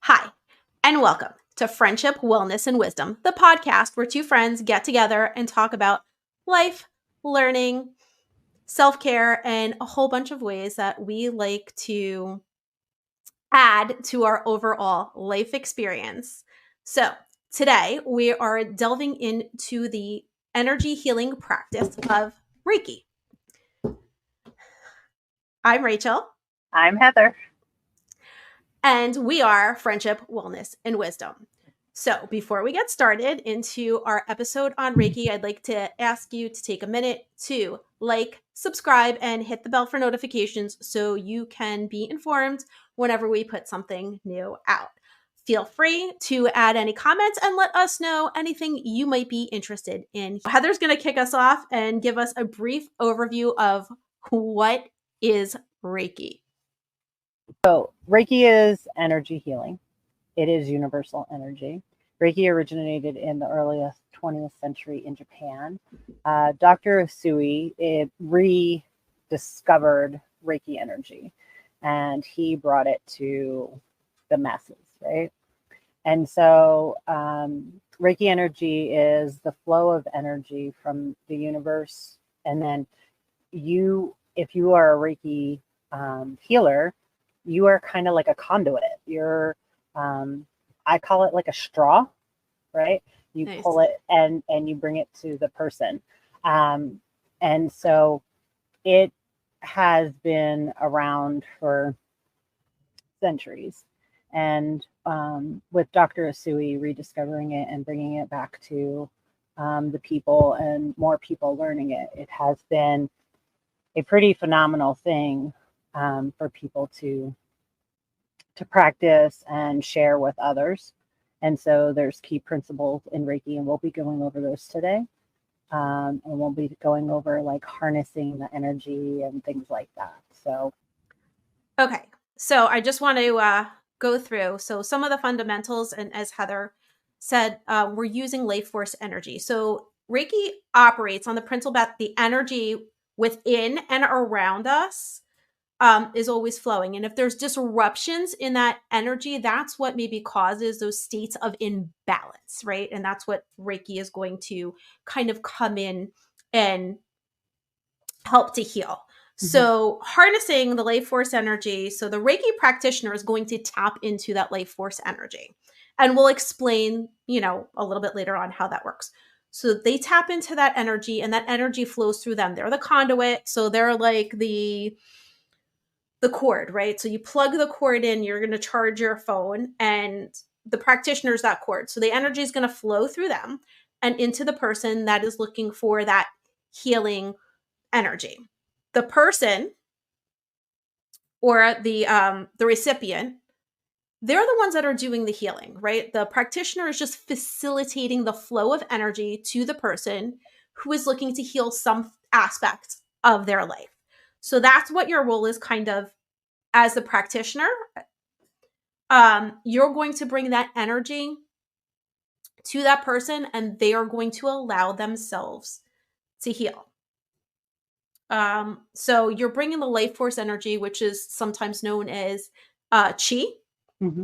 Hi, and welcome to Friendship, Wellness, and Wisdom, the podcast where two friends get together and talk about life, learning, self care, and a whole bunch of ways that we like to add to our overall life experience. So, today we are delving into the energy healing practice of Reiki. I'm Rachel. I'm Heather. And we are Friendship, Wellness, and Wisdom. So, before we get started into our episode on Reiki, I'd like to ask you to take a minute to like, subscribe, and hit the bell for notifications so you can be informed whenever we put something new out. Feel free to add any comments and let us know anything you might be interested in. Heather's going to kick us off and give us a brief overview of what is Reiki. So, Reiki is energy healing. It is universal energy. Reiki originated in the earliest 20th century in Japan. Dr. Usui rediscovered Reiki energy, and he brought it to the masses, right? And so, Reiki energy is the flow of energy from the universe. And then if you are a Reiki healer, you are kind of like a conduit. I call it like a straw, right? You Nice. pull it and you bring it to the person. And so it has been around for centuries. And with Dr. Usui rediscovering it and bringing it back to the people and more people learning it, it has been a pretty phenomenal thing for people to practice and share with others. And so there's key principles in Reiki, and we'll be going over those today. And we'll be going over like harnessing the energy and things like that. So, okay. So I just want to go through. So some of the fundamentals, and as Heather said, we're using life force energy. So Reiki operates on the principle that the energy within and around us is always flowing. And if there's disruptions in that energy, that's what maybe causes those states of imbalance, right? And that's what Reiki is going to kind of come in and help to heal. So, harnessing the life force energy. So, the Reiki practitioner is going to tap into that life force energy. And we'll explain, a little bit later on how that works. So, they tap into that energy and that energy flows through them. They're the conduit. So, they're like the cord, right? So, you plug the cord in, you're going to charge your phone, and the practitioner is that cord. So, the energy is going to flow through them and into the person that is looking for that healing energy. The person or the recipient, they're the ones that are doing the healing, right? The practitioner is just facilitating the flow of energy to the person who is looking to heal some aspect of their life. So that's what your role is, kind of, as the practitioner. You're going to bring that energy to that person, and they are going to allow themselves to heal. So you're bringing the life force energy, which is sometimes known as chi. mm-hmm.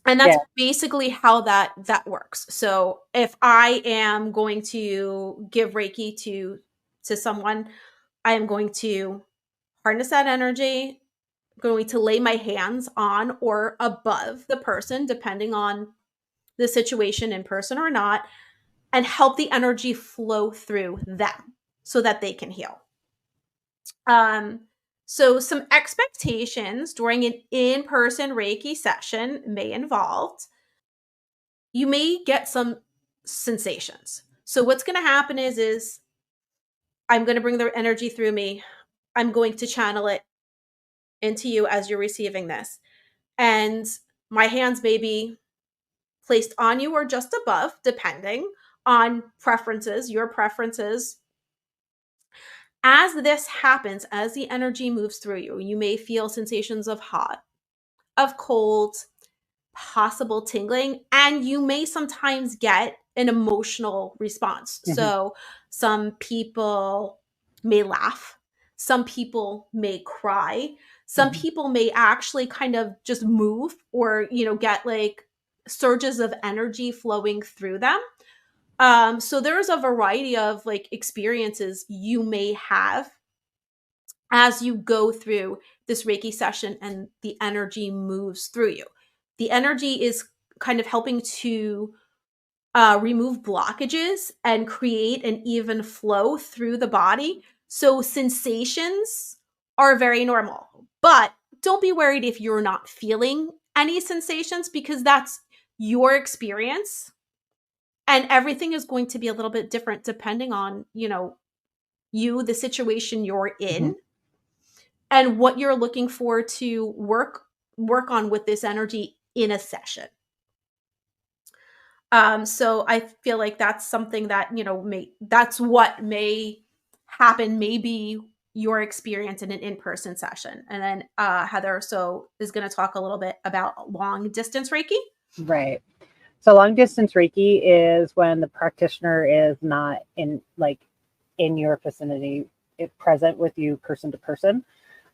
And that's basically how that works. So if I am going to give Reiki to someone, I am going to harness that energy, going to lay my hands on or above the person, depending on the situation, in person or not, and help the energy flow through them so that they can heal. So some expectations during an in-person Reiki session may involve, you may get some sensations. So what's going to happen is I'm going to bring the energy through me. I'm going to channel it into you as you're receiving this. And my hands may be placed on you or just above, depending on preferences, your preferences. As this happens, as the energy moves through you, you may feel sensations of hot, of cold, possible tingling, and you may sometimes get an emotional response. So some people may laugh, some people may cry, Some Mhm. people may actually kind of just move or, get like surges of energy flowing through them. So there's a variety of like experiences you may have as you go through this Reiki session and the energy moves through you. The energy is kind of helping to remove blockages and create an even flow through the body. So sensations are very normal, but don't be worried if you're not feeling any sensations because that's your experience. And everything is going to be a little bit different depending on, you, the situation you're Mhm. in, and what you're looking for to work on with this energy in a session. So I feel like that's something that, that's what may happen, maybe your experience in an in-person session. And then Heather is going to talk a little bit about long distance Reiki. Right. So long distance Reiki is when the practitioner is not in your vicinity, present with you person to person.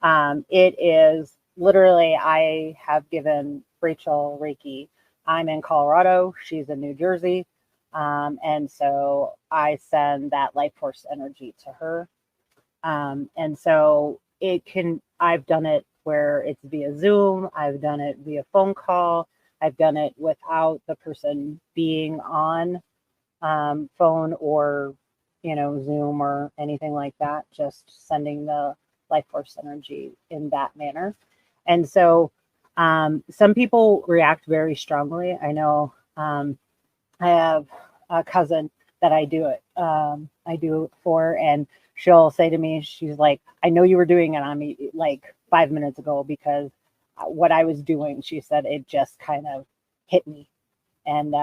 It is literally, I have given Rachel Reiki. I'm in Colorado. She's in New Jersey. And so I send that life force energy to her. And so I've done it where it's via Zoom. I've done it via phone call. I've done it without the person being on phone or, Zoom or anything like that, just sending the life force energy in that manner. And so some people react very strongly. I know I have a cousin that I do it for, and she'll say to me, she's like, I know you were doing it on me like 5 minutes ago because what I was doing, she said, it just kind of hit me. And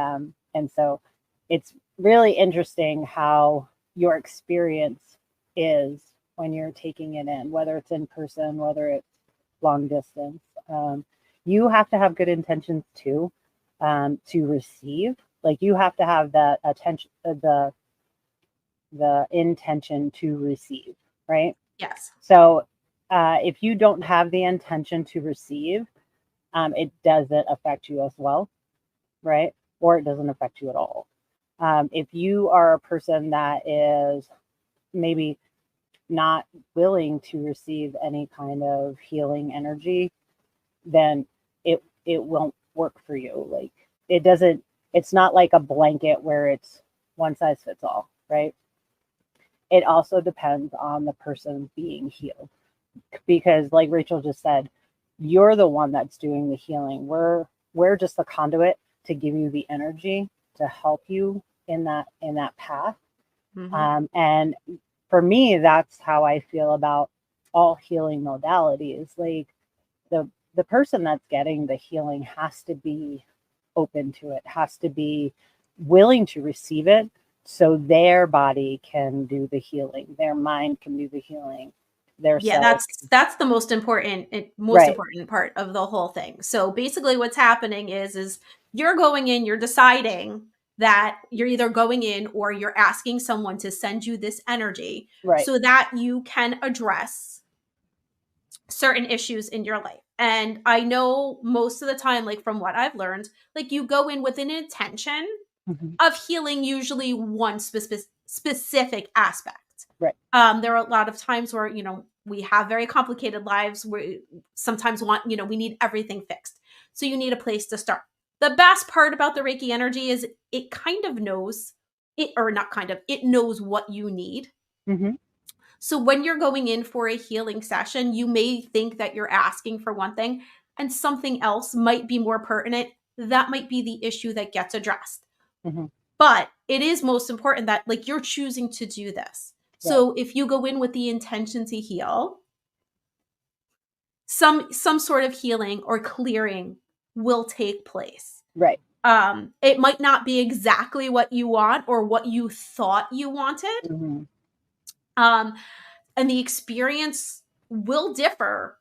so it's really interesting how your experience is when you're taking it in, whether it's in person, whether it's long distance. You have to have good intentions too, to receive. Like you have to have that attention, the intention to receive, right? Yes. So if you don't have the intention to receive, it doesn't affect you as well, right? Or it doesn't affect you at all. If you are a person that is maybe not willing to receive any kind of healing energy, then it won't work for you. Like it doesn't. It's not like a blanket where it's one size fits all, right? It also depends on the person being healed, because like Rachel just said, you're the one that's doing the healing. We're just the conduit to give you the energy to help you in that path. Mm-hmm. And for me, that's how I feel about all healing modalities. Like the person that's getting the healing has to be open to it, has to be willing to receive it, so their body can do the healing, their mind can do the healing, their Yeah, cells. that's the most Right. important part of the whole thing. So basically what's happening is you're going in, you're deciding that you're either going in or you're asking someone to send you this energy Right. so that you can address certain issues in your life. And I know most of the time, like from what I've learned, like you go in with an intention Hmm. of healing usually one specific aspect. Right. There are a lot of times where, we have very complicated lives. We sometimes we need everything fixed. So you need a place to start. The best part about the Reiki energy is it kind of knows it, or not kind of, it knows what you need. Hmm. So when you're going in for a healing session, you may think that you're asking for one thing and something else might be more pertinent. That might be the issue that gets addressed. Hmm. But it is most important that like you're choosing to do this. Right. So if you go in with the intention to heal, some sort of healing or clearing will take place. Right. It might not be exactly what you want or what you thought you wanted. Hmm. Um, and the experience will differ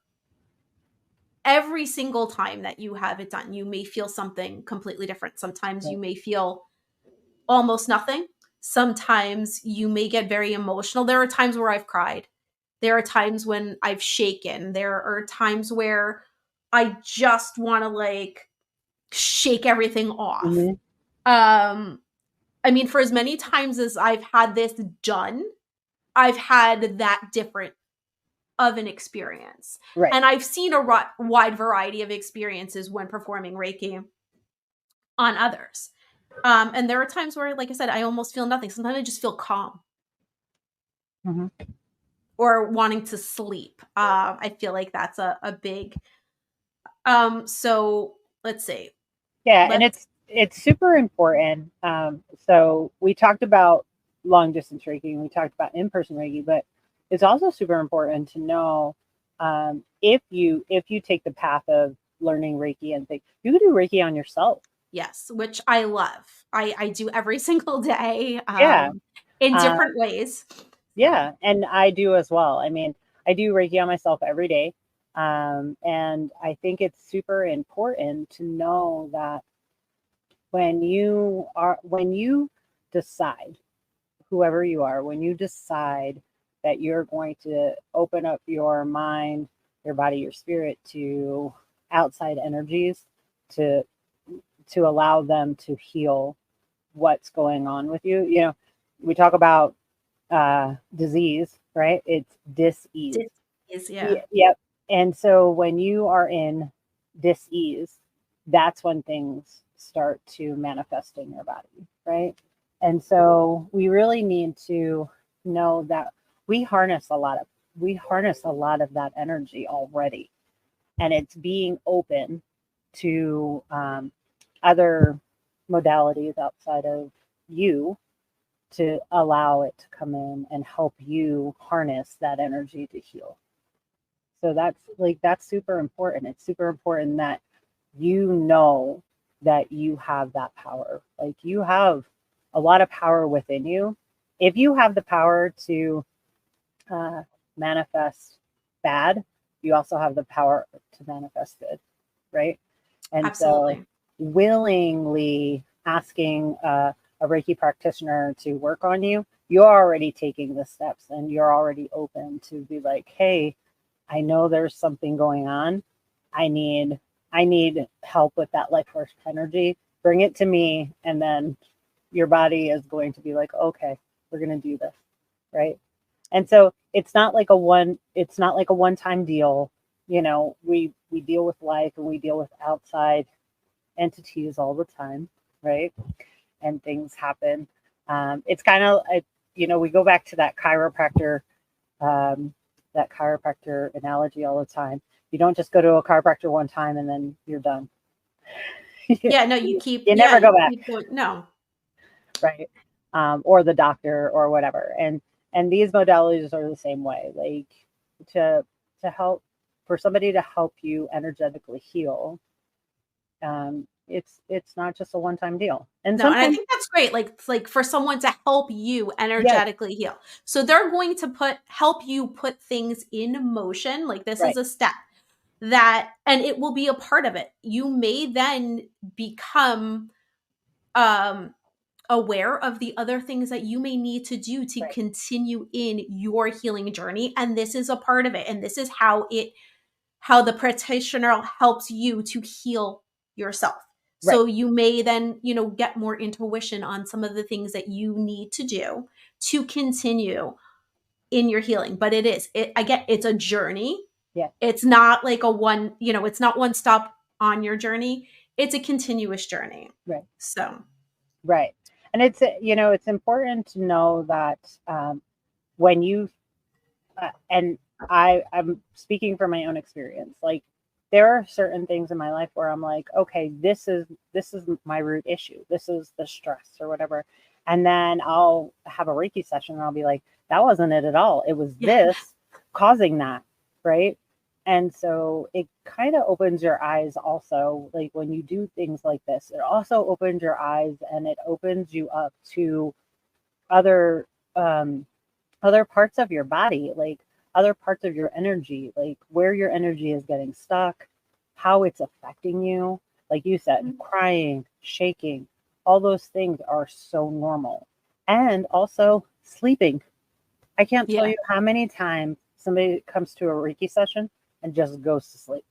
every single time that you have it done. You may feel something completely different. Sometimes you Right. may feel almost nothing. Sometimes you may get very emotional. There are times where I've cried There are times when I've shaken. There are times where I just want to like shake everything off. Hmm. Um, I mean, for as many times as I've had this done, I've had that different of an experience. Right. And I've seen a wide variety of experiences when performing Reiki on others. And there are times where, like I said, I almost feel nothing. Sometimes I just feel calm Hmm. or wanting to sleep. I feel like that's a big. So let's see. Yeah, and Let's it's super important. So we talked about long distance Reiki, and we talked about in person Reiki, but it's also super important to know, if you take the path of learning Reiki and things, you can do Reiki on yourself. yes, which I love. I do every single day, Yeah. in Uh, different ways. So yeah, and I do as well. I mean, I do Reiki on myself every day. And I think it's super important to know that when you decide, whoever you are, when you decide that you're going to open up your mind, your body, your spirit to outside energies, to allow them to heal what's going on with you. You know, we talk about disease, right? It's dis-ease. is yeah, Yep. And so when you are in dis-ease, that's when things start to manifest in your body, right? And so we really need to know that we harness a lot of that energy already, and it's being open to other modalities outside of you to allow it to come in and help you harness that energy to heal. So that's super important. It's super important that you know that you have that power. Like, you have a lot of power within you. If you have the power to uh, manifest bad, you also have the power to manifest good, right? And so, absolutely. willingly asking a Reiki practitioner to work on you, you're already taking the steps, and you're already open to be like, hey, I know there's something going on. I need I need help with that life force energy. Bring it to me, and then your body is going to be like, okay, we're going to do this, right? And so it's not like a one-time deal. You know, we deal with life, and we deal with outside entities all the time, right? And things happen. It's kind of, we go back to um, that chiropractor analogy all the time. You don't just go to a chiropractor one time and then you're done. you Yeah, no, you keep never you go back, keep going. No, right? Or the doctor or whatever. And these modalities are the same way. Like, to help, for somebody to help you energetically heal. It's not just a one time deal. And no, and I sometimes, think that's great. Like for someone to help you yes, energetically heal. So they're going to help you put things in motion. Like this is right, a step that, and it will be a part of it. You may then become um aware of the other things that you may need to do to right, continue in your healing journey, and this is a part of it, and this is how the practitioner helps you to heal yourself. right, So you may then, get more intuition on some of the things that you need to do to continue in your healing. But I get it's a journey. yeah, It's not like it's not one stop on your journey. It's a continuous journey. right. So, Right. And it's important to know that, when you, and I'm speaking from my own experience, like, there are certain things in my life where I'm like, okay, this is my root issue. This is the stress or whatever. And then I'll have a Reiki session and I'll be like, that wasn't it at all. It was yeah. this causing that. Right. And so it kind of opens your eyes also. Like, when you do things like this, it also opens your eyes, and it opens you up to other um other parts of your body, like other parts of your energy, like where your energy is getting stuck, how it's affecting you. Like you said, crying, shaking, all those things are so normal. And also sleeping. I can't tell Yeah. you how many times somebody comes to a Reiki session and just goes to sleep.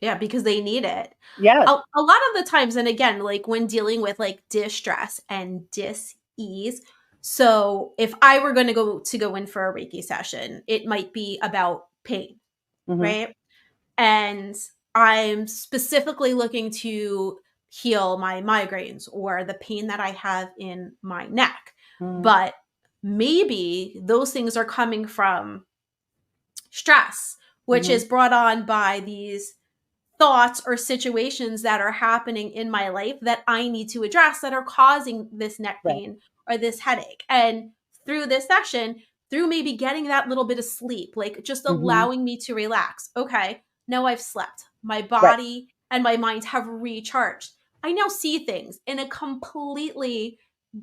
Yeah, because they need it. Yes. A lot of the times, and again, like when dealing with like distress and dis-ease, so if I were going to go in for a Reiki session, it might be about pain, Mm-hmm. right? And I'm specifically looking to heal my migraines or the pain that I have in my neck. Mm-hmm. But maybe those things are coming from stress, which Mm-hmm. is brought on by these thoughts or situations that are happening in my life that I need to address that are causing this neck Right. pain or this headache. And through this session, through maybe getting that little bit of sleep, like just Mm-hmm. allowing me to relax. Okay, now I've slept. My Right. body and my mind have recharged. I now see things in a completely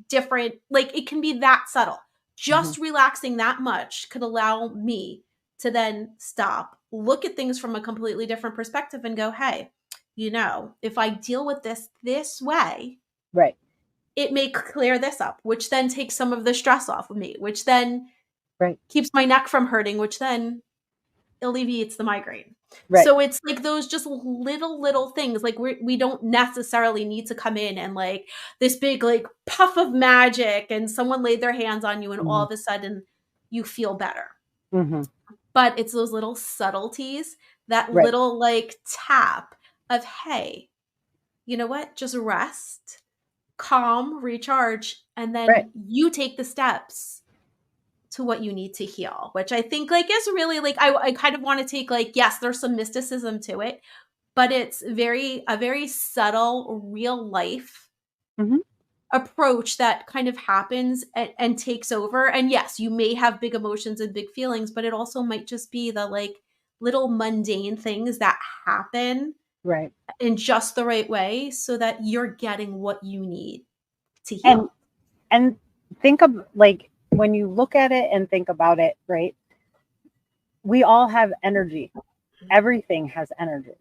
different, like it can be that subtle. Mm-hmm. Just relaxing that much could allow me to then stop, look at things from a completely different perspective and go, hey, if I deal with this way, Right. it may clear this up, which then takes some of the stress off of me, which then Right. keeps my neck from hurting, which then alleviates the migraine. Right. So it's like those just little things. Like we don't necessarily need to come in and like this big like puff of magic and someone laid their hands on you and all Mm-hmm. of a sudden you feel better. Mm-hmm. But it's those little subtleties, that Right. little like tap of, hey, you know what? Just rest, calm, recharge, and Right. then you take the steps to what you need to heal, which I think like is really like I kind of want to take like, yes, there's some mysticism to it, but it's a very subtle, real life Mm-hmm. approach that kind of happens and takes over. And yes, you may have big emotions and big feelings, but it also might just be the like little mundane things that happen Right. in just the right way so that you're getting what you need to And heal. and think of like when you look at it and think about it, right? We all have energy. Everything has energy.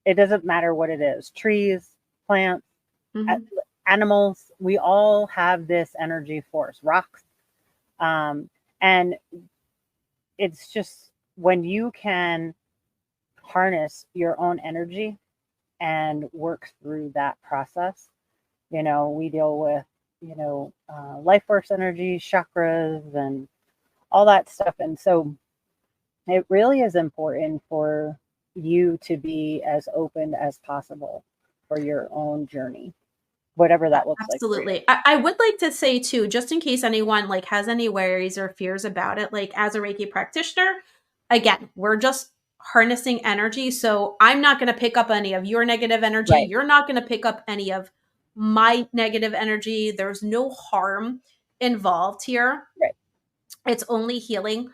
It doesn't matter what it is. Trees, plants, Mhm. animals, we all have this energy force. Rocks. And it's just when you can harness your own energy and work through that process. We deal with, life force energy, chakras, and all that stuff. And so it really is important for you to be as open as possible for your own journey, whatever that looks like for you. Absolutely. I would like to say too, just in case anyone like has any worries or fears about it, like as a Reiki practitioner, again, we're just harnessing energy. So I'm not going to pick up any of your negative energy. Right, You're not going to pick up any of my negative energy. There's no harm involved here. right. It's only healing.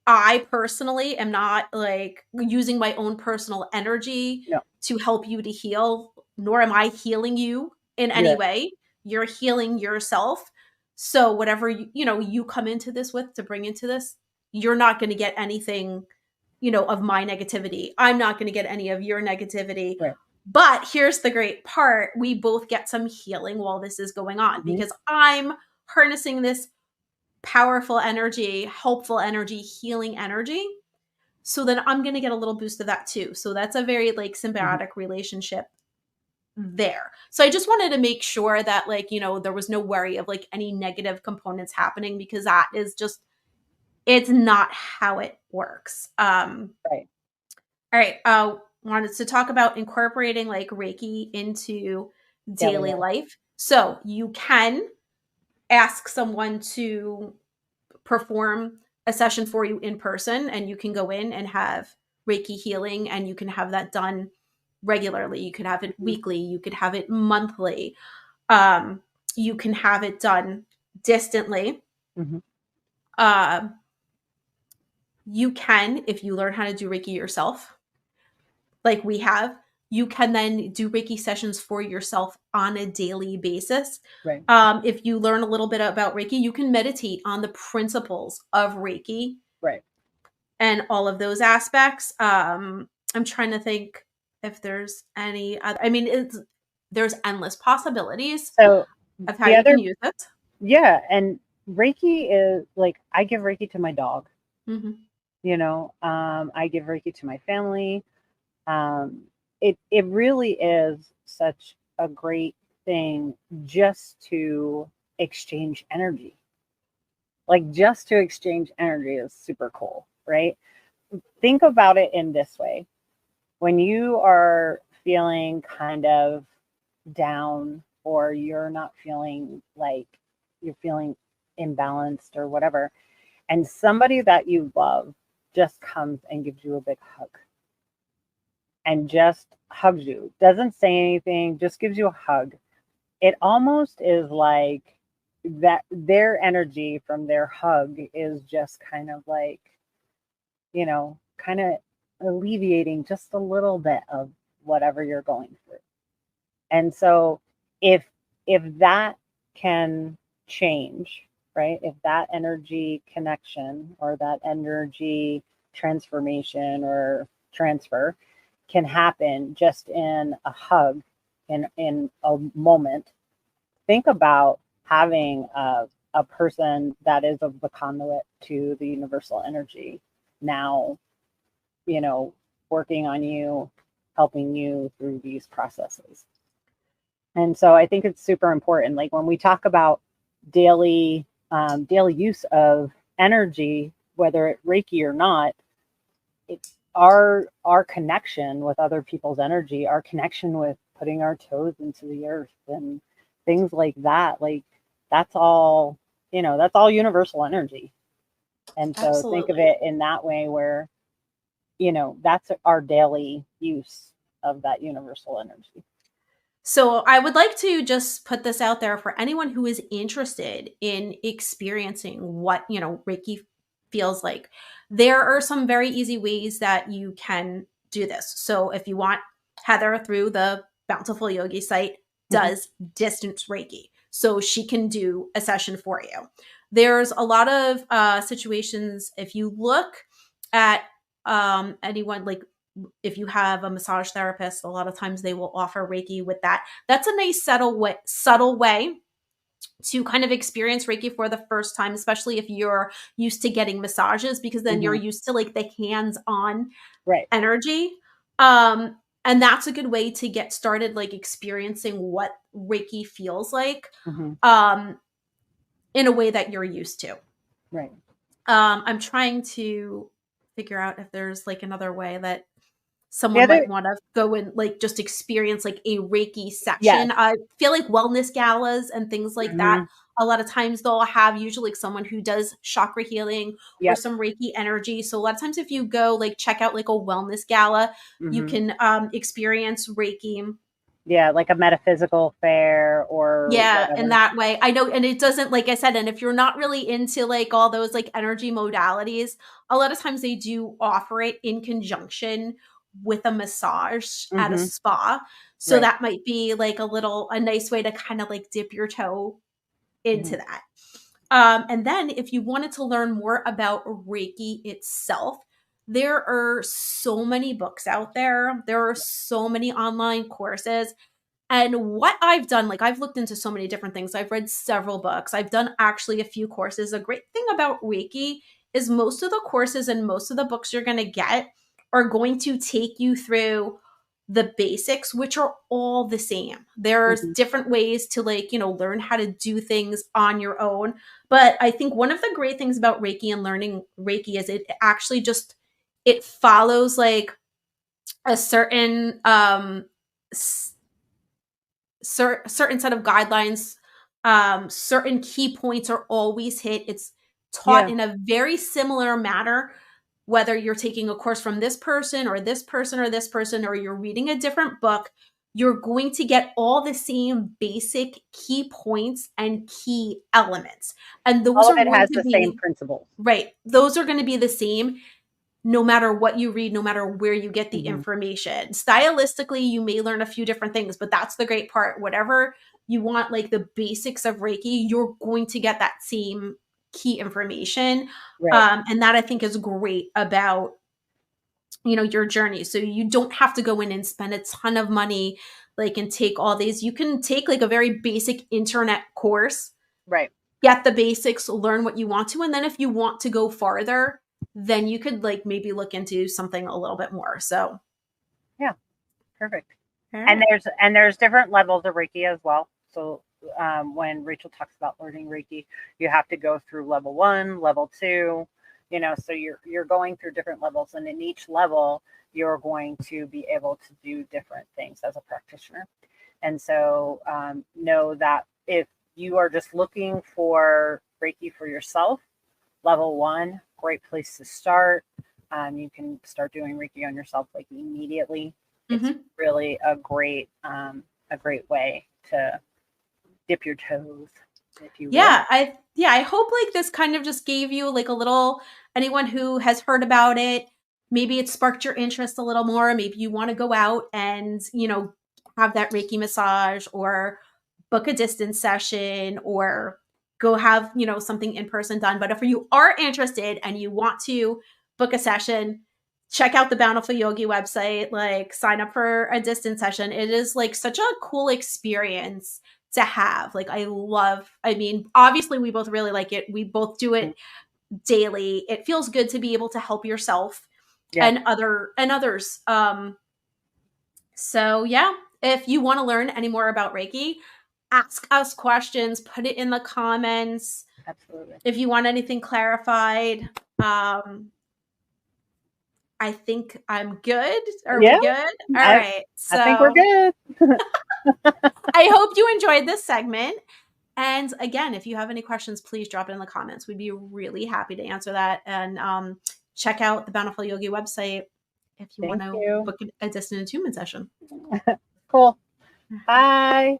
I personally am not like using my own personal energy No, to help you to heal, nor am I healing you in any you're way. You're healing yourself. So whatever you come into this with to bring into this, you're not going to get anything, of my negativity. I'm not going to get any of your negativity. right. But here's the great part. We both get some healing while this is going on Hmm. because I'm harnessing this powerful energy, helpful energy, healing energy. So then I'm going to get a little boost of that too. So that's a very like Hmm. symbiotic relationship there. So I just wanted to make sure that like, there was no worry of like any negative components happening because that is just it's not how it works. Right. All right, wanted to talk about incorporating like Reiki into Daily daily life. life. So you can ask someone to perform a session for you in person and you can go in and have Reiki healing and you can have that done regularly. You could have it Hmm. weekly, you could have it monthly. Um, you can have it done distantly. Hmm. Uh, you can, if you learn how to do Reiki yourself, like we have, you can then do Reiki sessions for yourself on a daily basis. Right. If you learn a little bit about Reiki, you can meditate on the principles of Reiki Right. and all of those aspects. I'm trying to think if there's any other, I mean, there's endless possibilities So of how the you other, can use it. yeah, and Reiki is like I give Reiki to my dog. Mhm. I give Reiki to my family. It really is such a great thing just to exchange energy. Like just to exchange energy is super cool, right? Think about it in this way. When you are feeling kind of down or you're not feeling like you're feeling imbalanced or whatever, and somebody that you love just comes and gives you a big hug and just hugs you, doesn't say anything, just gives you a hug. It almost is like that their energy from their hug is just kind of like, kind of alleviating just a little bit of whatever you're going through. And so if that can change, right? If that energy connection or that energy transformation or transfer can happen just in a hug, in a moment, think about having a person that is of the conduit to the universal energy now, you know, working on you, helping you through these processes. And so I think it's super important. Like when we talk about daily use of energy, whether it Reiki or not, it's our connection with other people's energy, our connection with putting our toes into the earth and things like that. Like that's all, that's all universal energy. And so think of Absolutely. it in that way where, that's our daily use of that universal energy. So I would like to just put this out there for anyone who is interested in experiencing what, Reiki feels like. There are some very easy ways that you can do this. So if you want, Heather through the Bountiful Yogi site Mm-hmm. does distance Reiki. So she can do a session for you. There's a lot of situations, if you look at anyone like if you have a massage therapist, a lot of times they will offer Reiki with that. That's a nice subtle way to kind of experience Reiki for the first time, especially if you're used to getting massages, because then you're Mm-hmm. used to like the hands-on Right. energy. And that's a good way to get started, like experiencing what Reiki feels like Mm-hmm. um, in a way that you're used to. Right. I'm trying to figure out if there's like another way that The someone other, might want to go and like just experience like a Reiki yes. section. I feel like wellness galas and things like that. Mm-hmm. A lot of times they'll have usually like someone who does chakra healing or Yep. some Reiki energy. So a lot of times if you go like check out like a wellness gala, you Mm-hmm. can experience Reiki. Yeah, like a metaphysical fair or Yeah, in whatever. that way. I know, and it doesn't, like I said, and if you're not really into like all those like energy modalities, a lot of times they do offer it in conjunction with a massage at a Mm-hmm. spa. So Right. that might be like a nice way to kind of like dip your toe Mm-hmm. into that. And then if you wanted to learn more about Reiki itself, there are so many books out there. There are so many online courses. And what I've done, like I've looked into so many different things. I've read several books. I've done actually a few courses. A great thing about Reiki is most of the courses and most of the books you're going to get are going to take you through the basics, which are all the same. There's Mm-hmm. different ways to like, learn how to do things on your own. But I think one of the great things about Reiki and learning Reiki is it actually just it follows like a certain certain set of guidelines. Certain key points are always hit. It's taught Yeah. in a very similar manner, whether you're taking a course from this person or this person or this person, or you're reading a different book. You're going to get all the same basic key points and key elements. And those All of are it going has to the same be, principles. right, those are going to be the same no matter what you read, no matter where you get the Mm-hmm. information. Stylistically, you may learn a few different things, but that's the great part. Whatever you want, like the basics of Reiki, you're going to get that same key information. Right. And that I think is great about, your journey. So you don't have to go in and spend a ton of money, like, and take all these. You can take like a very basic internet course, Right. get the basics, learn what you want to. And then if you want to go farther, then you could like maybe look into something a little bit more. So, Yeah, perfect. all And right. there's different levels of Reiki as well. So when Rachel talks about learning Reiki, you have to go through level 1, level 2. So you're going through different levels, and in each level, you're going to be able to do different things as a practitioner. And so know that if you are just looking for Reiki for yourself, level 1, great place to start. You can start doing Reiki on yourself like immediately. It's Mm-hmm. really a great way to dip your toes, if you will. I hope like this kind of just gave you like a little, anyone who has heard about it, maybe it sparked your interest a little more. Maybe you want to go out and, have that Reiki massage or book a distance session or go have, something in person done. But if you are interested and you want to book a session, check out the Bountiful Yogi website, like sign up for a distance session. It is like such a cool experience to have. Like I mean, obviously we both really like it. We both do it daily. It feels good to be able to help yourself Yes, and others. So yeah, if you want to learn any more about Reiki, ask us questions, put it in the comments. absolutely. If you want anything clarified, I think I'm good. Are we Yeah, good? All I right. I think we're So good. I hope you enjoyed this segment. And again, if you have any questions, please drop it in the comments. We'd be really happy to answer that. And check out the Bountiful Yogi website if you want Thank to you. book a distant attunement session. Cool. Bye.